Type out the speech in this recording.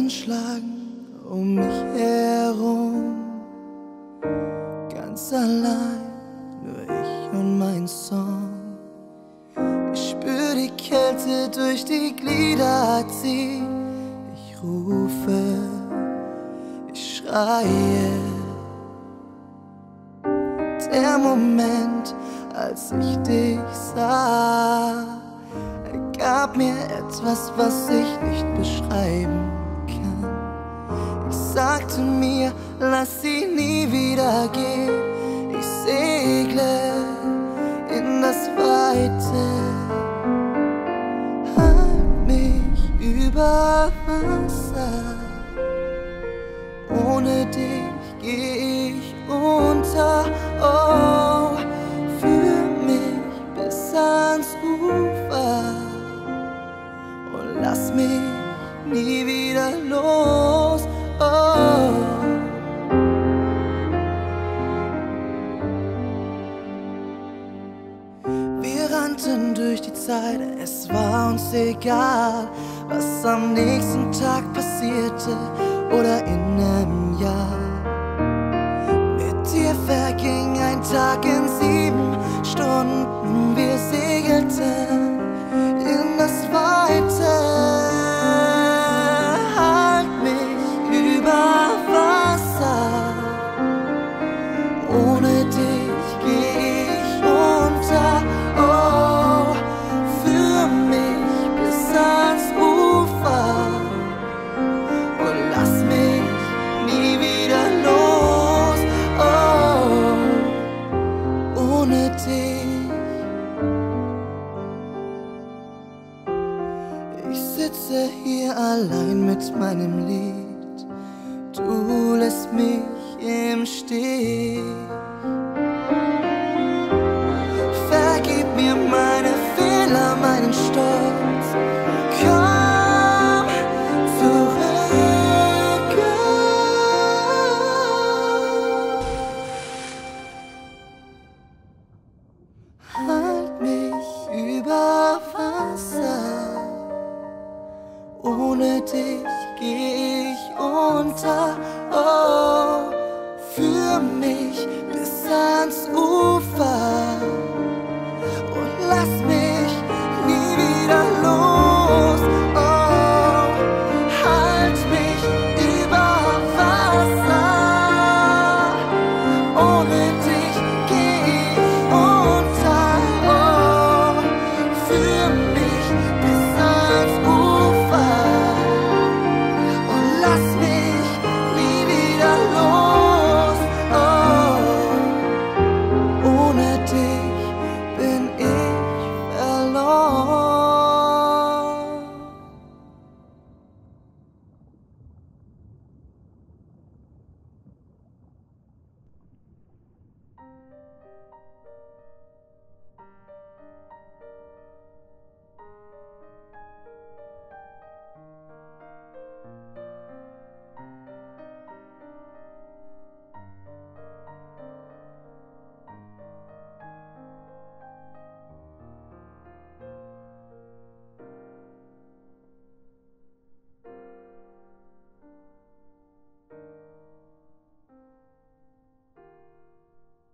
Wellen schlagen um mich herum, ganz allein, nur ich und mein Song. Ich spür die Kälte durch die Glieder ziehen. Ich rufe, ich schreie. Der Moment, als ich dich sah, gab mir etwas, was ich nicht beschreiben kann. Ich sagte mir, lass sie nie wieder gehen. Ich segle in das Weite, halt mich über Wasser. Ohne dich geh ich unter. Oh, führ mich bis ans Ufer und lass mich nie wieder los. Oh. Wir rannten durch die Zeit, es war uns egal, was am nächsten Tag passierte oder in einem Jahr. Mit dir verging ein Tag in 7 Stunden, wir segelten in das Weite. Halt mich über Wasser, ohne dich geh ich unter. Oh, führ mich bis ans Ufer und lass mich nie wieder los. Oh, ohne dich. Ich sitze hier allein mit meinem Lied, du lässt mich im Stich. Vergib mir meine Fehler, meinen Stolz. Komm zurück. Halt mich über Wasser. Ohne dich geh ich unter. Oh.